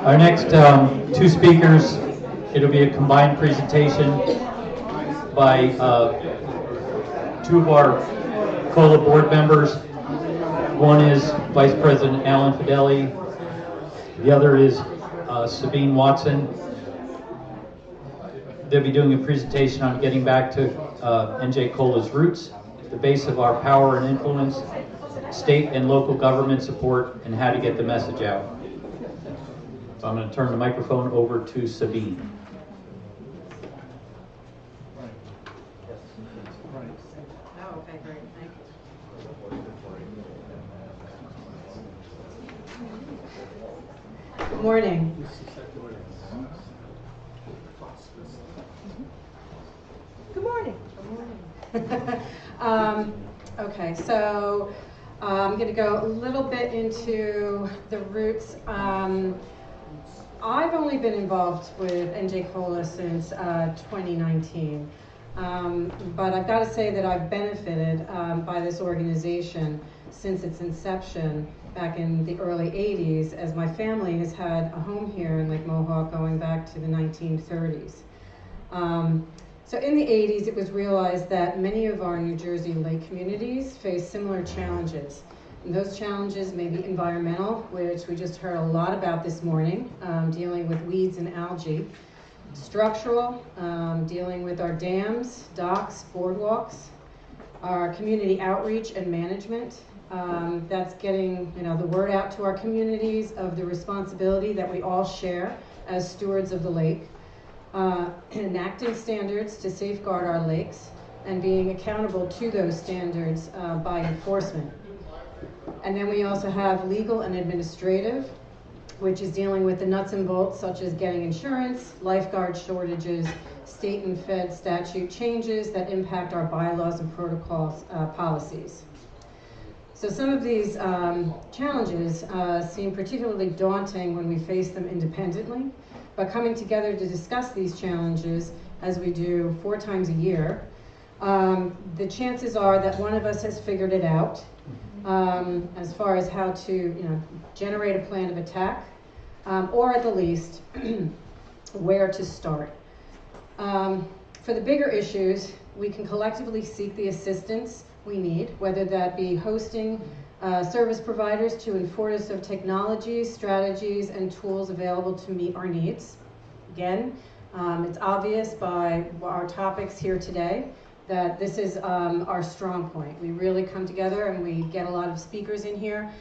Our next two speakers, it'll be a combined presentation by two of our COLA board members. One is Vice President Alan Fedeli. The other is Sabine Watson. They'll be doing a presentation on getting back to NJCOLA's roots, the base of our power and influence, state and local government support, and how to get the message out. So I'm going to turn the microphone over to Sabine. Oh, okay, great, thank you. Good morning. Good morning. Good morning. Okay, so I'm going to go a little bit into the roots. I've only been involved with NJCOLA since 2019, but I've got to say that I've benefited by this organization since its inception back in the early 80s, as my family has had a home here in Lake Mohawk going back to the 1930s. So in the 80s, it was realized that many of our New Jersey lake communities face similar challenges. And those challenges may be environmental, which we just heard a lot about this morning, dealing with weeds and algae. Structural, dealing with our dams, docks, boardwalks. Our community outreach and management, that's getting the word out to our communities of the responsibility that we all share as stewards of the lake. Enacting standards to safeguard our lakes and being accountable to those standards by enforcement. And then we also have legal and administrative, which is dealing with the nuts and bolts such as getting insurance, lifeguard shortages, state and fed statute changes that impact our bylaws and protocols, policies. So some of these challenges seem particularly daunting when we face them independently, but coming together to discuss these challenges, as we do 4 times a year, the chances are that one of us has figured it out as far as how to generate a plan of attack, or at the least, where to start. For the bigger issues, we can collectively seek the assistance we need, whether that be hosting service providers to inform us of technologies, strategies, and tools available to meet our needs. Again, it's obvious by our topics here today that this is our strong point. We really come together and we get a lot of speakers in here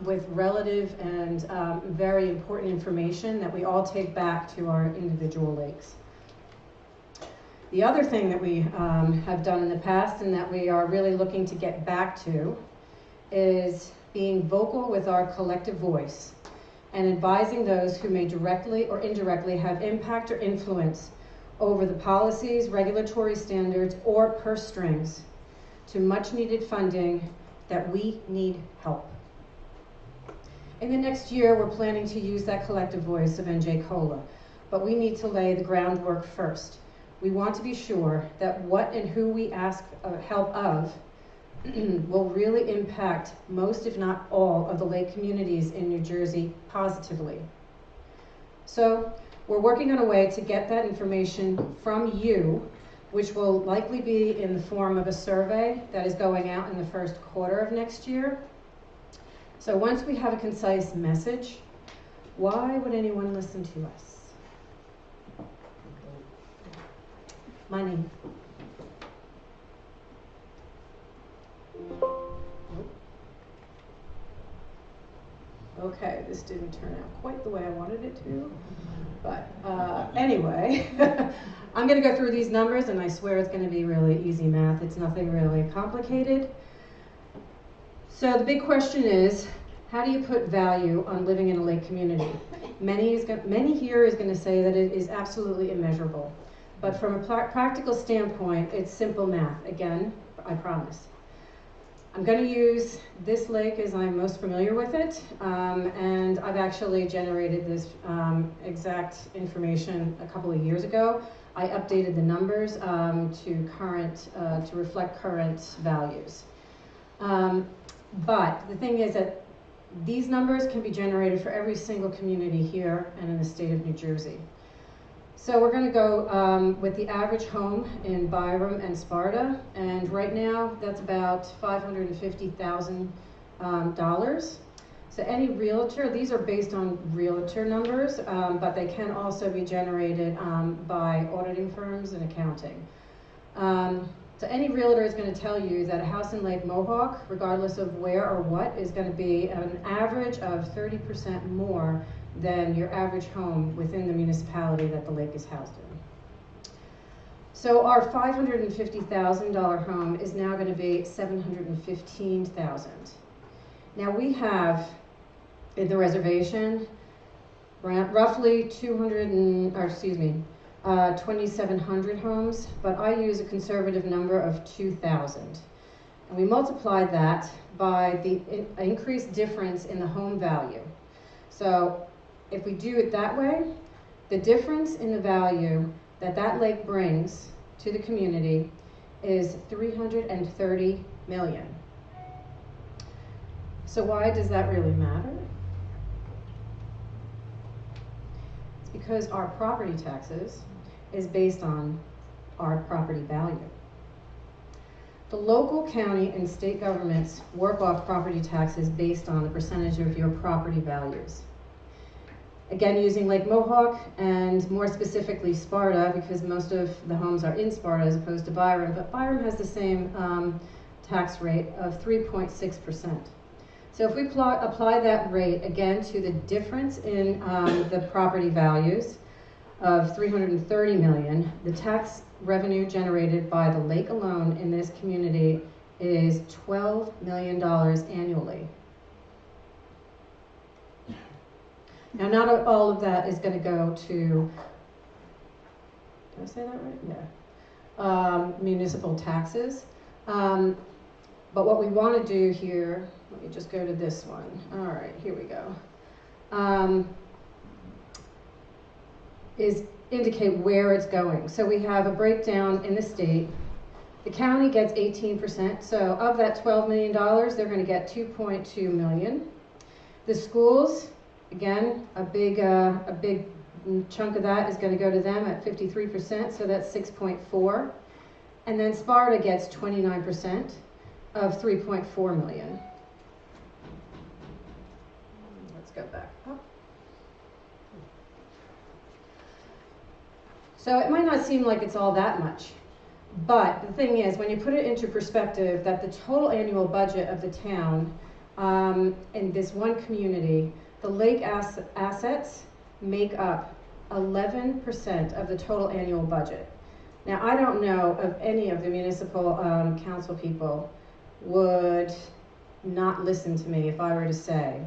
with relative and very important information that we all take back to our individual lakes. The other thing that we have done in the past and that we are really looking to get back to is being vocal with our collective voice and advising those who may directly or indirectly have impact or influence over the policies, regulatory standards, or purse strings to much needed funding that we need help. In the next year, we're planning to use that collective voice of NJCOLA, but we need to lay the groundwork first. We want to be sure that what and who we ask help of will really impact most, if not all, of the lake communities in New Jersey positively. So we're working on a way to get that information from you, which will likely be in the form of a survey that is going out in the first quarter of next year. So once we have a concise message, why would anyone listen to us? Money. Okay, this didn't turn out quite the way I wanted it to, but anyway, I'm going to go through these numbers, and I swear it's going to be really easy math. It's nothing really complicated. So the big question is, how do you put value on living in a lake community? Many here is going to say that it is absolutely immeasurable, but from a practical standpoint, it's simple math. Again, I promise. I'm going to use this lake as I'm most familiar with it, and I've actually generated this exact information a couple of years ago. I updated the numbers to reflect current values. But the thing is that These numbers can be generated for every single community here and in the state of New Jersey. So we're going to go with the average home in Byram and Sparta, and right now that's about $550,000. So any realtor, these are based on realtor numbers, but they can also be generated by auditing firms and accounting. So any realtor is going to tell you that a house in Lake Mohawk, regardless of where or what, is going to be an average of 30% more than your average home within the municipality that the lake is housed in. So our $550,000 home is now going to be $715,000. Now we have in the reservation roughly 2,700 homes, but I use a conservative number of 2,000. And we multiply that by the increased difference in the home value. So if we do it that way, the difference in the value that that lake brings to the community is $330 million. So why does that really matter? It's because our property taxes is based on our property value. The local, county, and state governments work off property taxes based on the percentage of your property values. Again, using Lake Mohawk and more specifically Sparta, because most of the homes are in Sparta as opposed to Byram, but Byram has the same tax rate of 3.6%. So if we apply that rate again to the difference in the property values of $330 million, the tax revenue generated by the lake alone in this community is $12 million annually. Now, not all of that is going to go to, did I say that right? Yeah. Municipal taxes. But what we want to do here, let me just go to this one. All right, here we go. Is indicate where it's going. So we have a breakdown in the state. The county gets 18%. So of that $12 million, they're going to get $2.2 million. The schools, again, a big chunk of that is going to go to them at 53%, so that's 6.4. And then Sparta gets 29% of 3.4 million. Let's go back up. So it might not seem like it's all that much, but the thing is, when you put it into perspective, that the total annual budget of the town in this one community, the lake assets make up 11% of the total annual budget. Now, I don't know of any of the municipal council people would not listen to me if I were to say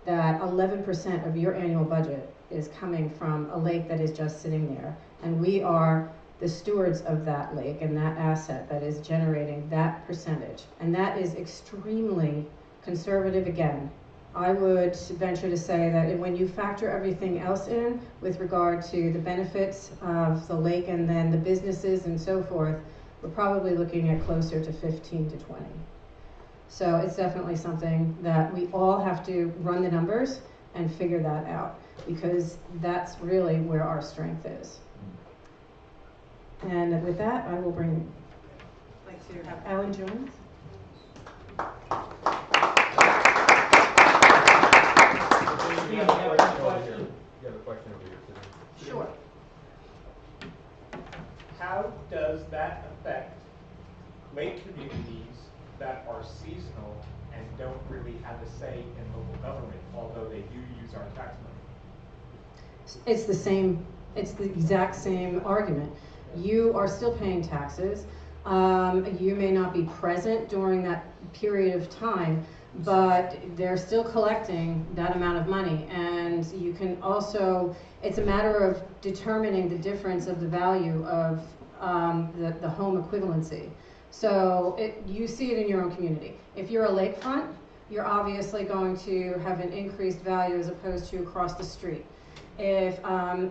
that 11% of your annual budget is coming from a lake that is just sitting there. And we are the stewards of that lake and that asset that is generating that percentage. And that is extremely conservative again. I would venture to say that when you factor everything else in with regard to the benefits of the lake and then the businesses and so forth, we're probably looking at closer to 15 to 20. So it's definitely something that we all have to run the numbers and figure that out, because that's really where our strength is. And with that, I will bring, I'd like to have Alan Jones. You have a question over here. Sure. How does that affect lake communities that are seasonal and don't really have a say in local government, although they do use our tax money? It's the exact same argument. You are still paying taxes. You may not be present during that period of time, but they're still collecting that amount of money. And you can also, it's a matter of determining the difference of the value of the home equivalency. So you see it in your own community. If you're a lakefront, you're obviously going to have an increased value as opposed to across the street. If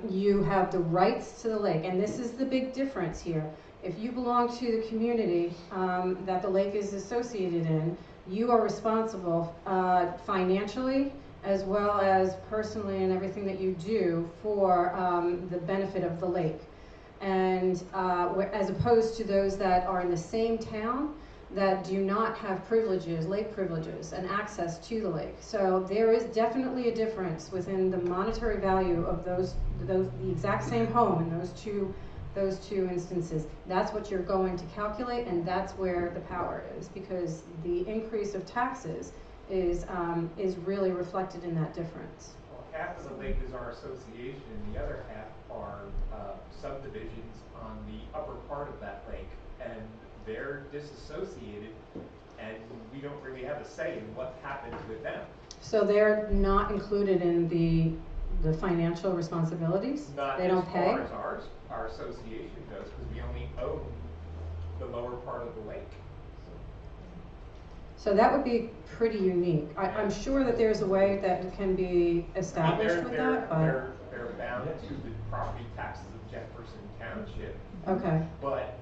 you have the rights to the lake, and this is the big difference here, if you belong to the community that the lake is associated in, you are responsible financially as well as personally and everything that you do for the benefit of the lake. And as opposed to those that are in the same town that do not have privileges, lake privileges, and access to the lake. So there is definitely a difference within the monetary value of the exact same home in those two instances. That's what you're going to calculate, and that's where the power is, because the increase of taxes is really reflected in that difference. Well, half of the lake is our association, and the other half are subdivisions on the upper part of that lake, and they're disassociated, and we don't really have a say in what happens with them. So they're not included in the financial responsibilities? Not they don't as pay? far as our association goes, because we only own the lower part of the lake. So that would be pretty unique. I'm sure that there's a way that can be established with that, but... They're bound to the property taxes of Jefferson Township. Okay. But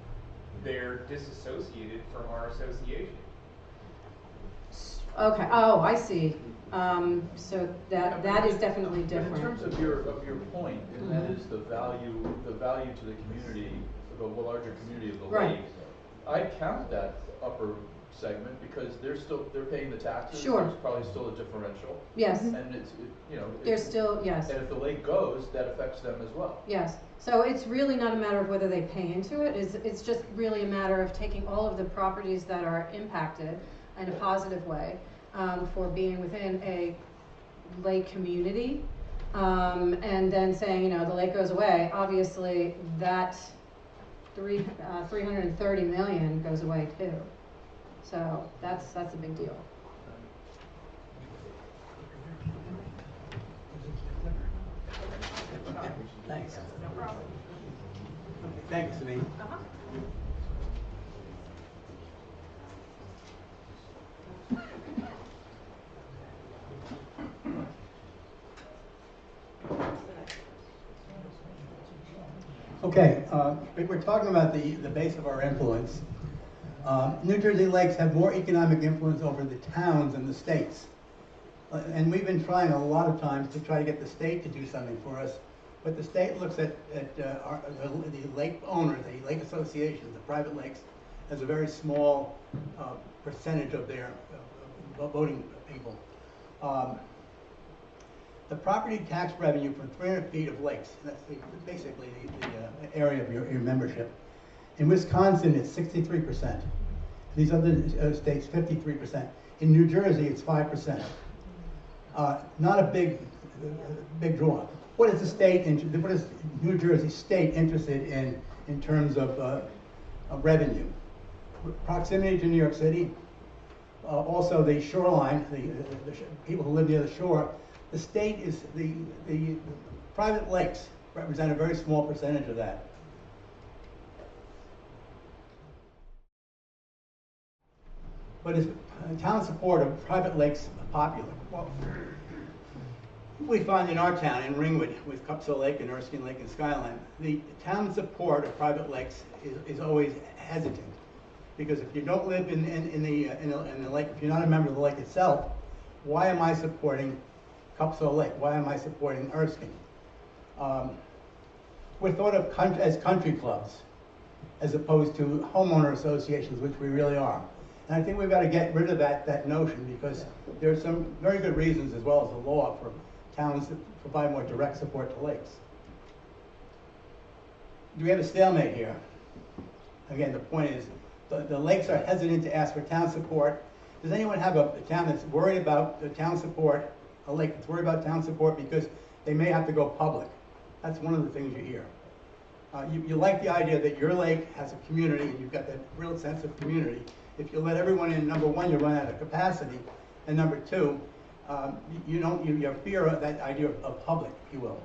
they're disassociated from our association. Okay, oh, I see. So that is definitely different. In terms of your point, and that is the value to the community, the larger community of the Right. lake. I count that upper segment because they're paying the taxes. Sure. There's probably still a differential. Yes. And There's still, yes. And if the lake goes, that affects them as well. Yes. So it's really not a matter of whether they pay into it. It's just really a matter of taking all of the properties that are impacted in a positive way for being within a lake community, and then saying, the lake goes away. Obviously, that 330 million goes away too. So that's a big deal. Thanks. Thanks, Sabine. Okay, we're talking about the base of our influence. New Jersey lakes have more economic influence over the towns than the states. And we've been trying a lot of times to try to get the state to do something for us. But the state looks at the lake owners, the lake associations, the private lakes, as a very small percentage of their voting people. The property tax revenue from 300 feet of lakes, that's basically the area of your membership. In Wisconsin, it's 63%. These other states, 53%. In New Jersey, it's 5%. Not a big draw. What is the state? What is New Jersey state interested in terms of revenue? Proximity to New York City. Also, the shoreline. The people who live near the shore. The state is the private lakes represent a very small percentage of that. But is town support of private lakes popular? Well, we find in our town, in Ringwood, with Cupso Lake and Erskine Lake and Skyline, the town support of private lakes is always hesitant. Because if you don't live in the lake, if you're not a member of the lake itself, why am I supporting Cupso Lake? Why am I supporting Erskine? We're thought of as country clubs, as opposed to homeowner associations, which we really are. And I think we've got to get rid of that notion, because there are some very good reasons, as well as the law, for towns that provide more direct support to lakes. Do we have a stalemate here? Again, the point is, the lakes are hesitant to ask for town support. Does anyone have a town that's worried about the town support, a lake that's worried about town support because they may have to go public? That's one of the things you hear. You like the idea that your lake has a community, and you've got that real sense of community. If you let everyone in, number one, you run out of capacity, and number two, you have fear of that idea of public, if you will.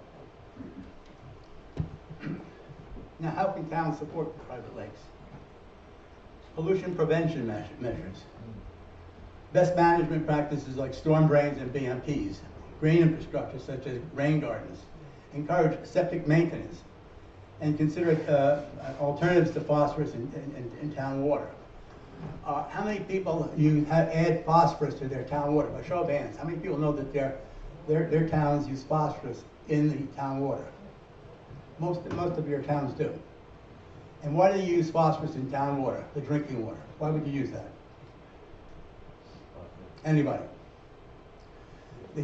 Now, how can towns support private lakes? Pollution prevention measures. Best management practices like storm drains and BMPs. Green infrastructure such as rain gardens. Encourage septic maintenance. And consider alternatives to phosphorus in town water. How many people add phosphorus to their town water? By show of hands, how many people know that their towns use phosphorus in the town water? Most of your towns do. And why do you use phosphorus in town water, the drinking water? Why would you use that? Anybody?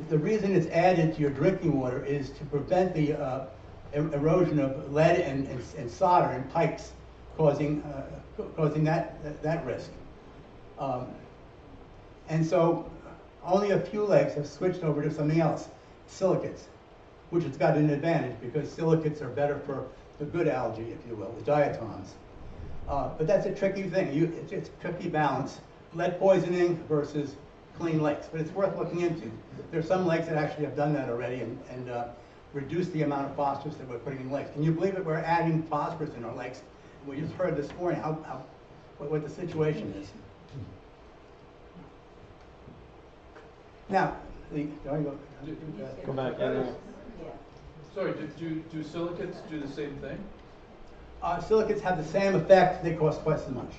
The reason it's added to your drinking water is to prevent the erosion of lead and solder in pipes, causing that risk. And so only a few lakes have switched over to something else, silicates, which has got an advantage because silicates are better for the good algae, if you will, the diatoms. But that's a tricky thing. It's a tricky balance. Lead poisoning versus clean lakes, but it's worth looking into. There are some lakes that actually have done that already and reduced the amount of phosphorus that we're putting in lakes. Can you believe it? We're adding phosphorus in our lakes. We just heard this morning what the situation is. Now, Go back. Sorry, do silicates do the same thing? Silicates have the same effect, they cost twice as much.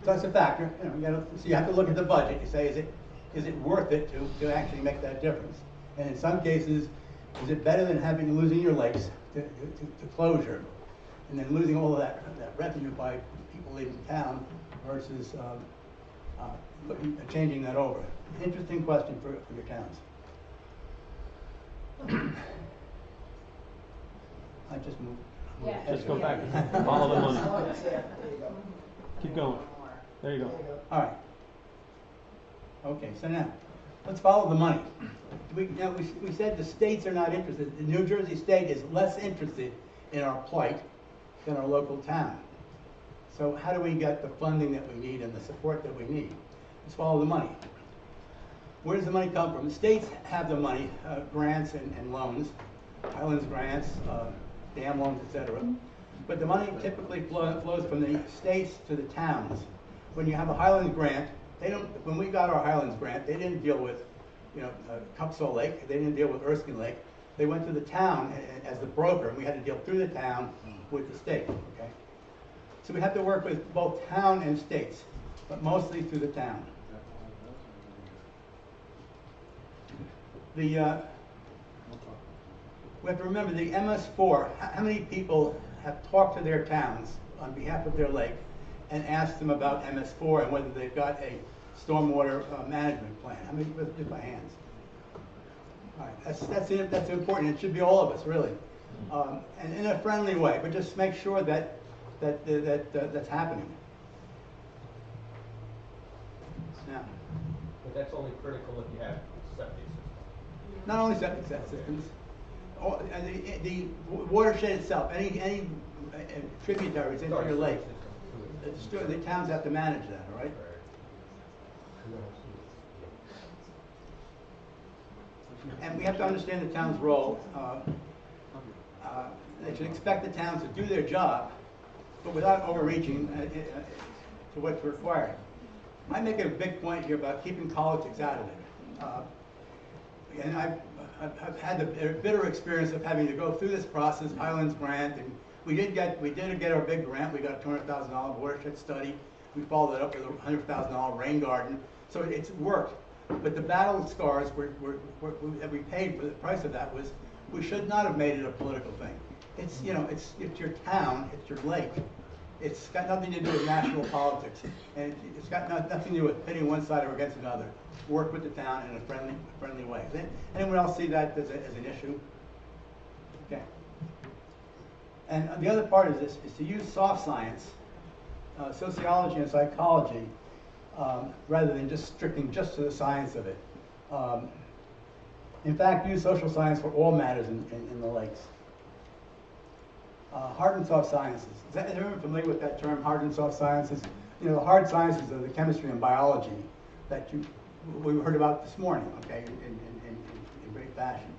So that's a factor. So you have to look at the budget. You say, is it worth it to actually make that difference? And in some cases, is it better than losing your lakes to closure, and then losing all of that revenue by people leaving town versus changing that over? Interesting question for your towns. I just moved. Yeah. Just go back. Follow the money. Keep going. There you go. All right. Okay, so now, let's follow the money. We said the states are not interested. The New Jersey state is less interested in our plight than our local town. So how do we get the funding that we need and the support that we need? Let's follow the money. Where does the money come from? The states have the money, grants and loans, Highlands grants, dam loans, etc. But the money typically flows from the states to the towns. When you have a Highlands grant, when we got our Highlands grant, they didn't deal with, Cupsall Lake. They didn't deal with Erskine Lake. They went to the town as the broker, and we had to deal through the town with the state. Okay, so we have to work with both town and states, but mostly through the town. We have to remember the MS4. How many people have talked to their towns on behalf of their lake and asked them about MS4 and whether they've got a stormwater management plan? How many? Just by hands. All right, that's important. It should be all of us, really, and in a friendly way. But just make sure that that's happening. Now, But that's only critical if you have septic systems. not only septic systems, the watershed itself, any tributaries into your lake. The towns have to manage that, all right? And we have to understand the town's role. They should expect the towns to do their job, but without overreaching to what's required. I make a big point here about keeping politics out of it. And I've had the bitter experience of having to go through this process, Highlands grant, and we did get our big grant. We got a $200,000 watershed study. We followed it up with a $100,000 rain garden. So it's worked. But the battle scars that we paid for the price of that was we should not have made it a political thing. It's it's your town, it's your lake. It's got nothing to do with national politics, and it's got nothing to do with pitting one side or against another. Work with the town in a friendly way. Does anyone else see that as an issue? Okay. And the other part of this is to use soft science, sociology and psychology, rather than just sticking just to the science of it. In fact, use social science for all matters in the lakes. Hard and soft sciences. Is everyone familiar with that term, hard and soft sciences? The hard sciences are the chemistry and biology that we heard about this morning, okay, in great fashion.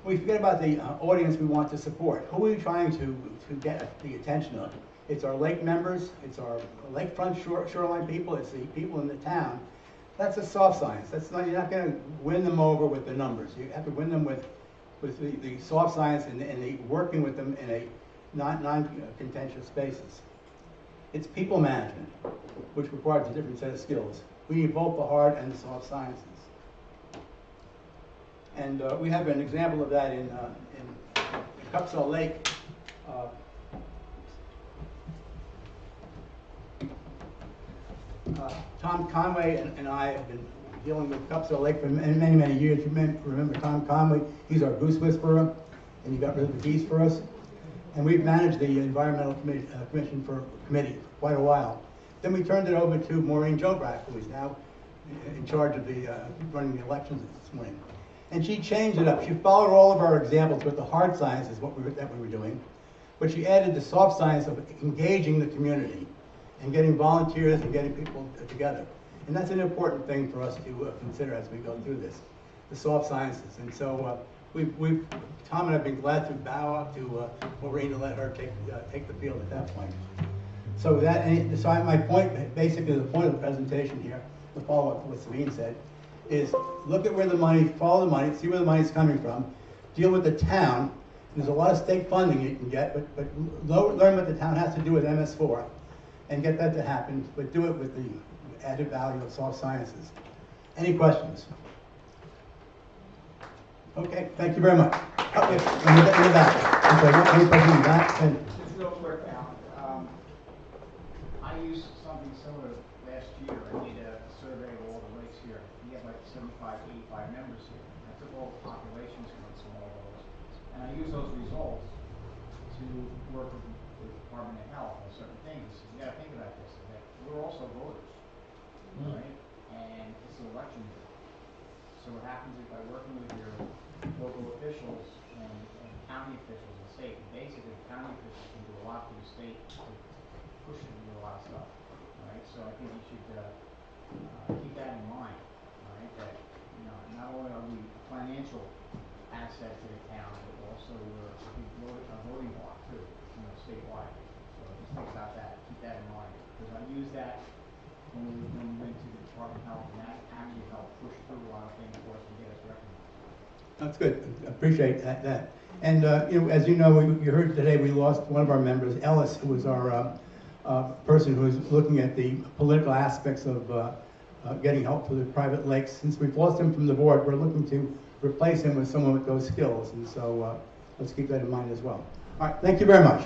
We forget about the audience we want to support. Who are we trying to get the attention of? It's our lake members, it's our lakefront shoreline people, it's the people in the town. That's a soft science. You're not going to win them over with the numbers. You have to win them with the soft science and the working with them in a non-contentious spaces. It's people management, which requires a different set of skills. We need both the hard and the soft sciences. And we have an example of that in Cupsell Lake. Tom Conway and I have been dealing with Cupsell Lake for many, many years. You remember Tom Conway? He's our goose whisperer, and he got rid of the geese for us. And we've managed the Environmental Commission for quite a while. Then we turned it over to Maureen Jobrack, who is now in charge of running the elections this morning. And she changed it up. She followed all of our examples with the hard sciences, that we were doing, but she added the soft science of engaging the community and getting volunteers and getting people together. And that's an important thing for us to consider as we go through this, the soft sciences. And so Tom and I have been glad to bow up to Maureen and let her take the field at that point. So my point, basically the point of the presentation here, to follow up what Sabine said, is look at where the money, follow the money, see where the money's coming from, deal with the town. There's a lot of state funding you can get, but learn what the town has to do with MS4 and get that to happen, but do it with the added value of soft sciences. Any questions? Okay, thank you very much. Okay, in the back. Okay, any questions in the back? Just real quick, Alan. I used something similar last year. I did a survey of all the lakes here. We have like 75, 85 members here. I took all the populations from all those, and I used those results to work with the Department of Health on certain things. You got to think about this, that we're also voters, right? And it's an election year. So what happens is by working with your local officials and county officials and state, basically the county officials can do a lot for the state to push it to do a lot of stuff, right? So I think you should keep that in mind, right? That, you know, not only are we a financial asset to the town, but also we're a voting bloc too, you know, statewide. So just think about that, keep that in mind, because I use that when we went to the Department of Health, and that actually helped push through a lot of things for us to get us recognized. That's good. I appreciate that. And as you know, you heard today we lost one of our members, Ellis, who was our person who was looking at the political aspects of getting help for the private lakes. Since we've lost him from the board, we're looking to replace him with someone with those skills. And so let's keep that in mind as well. All right, thank you very much.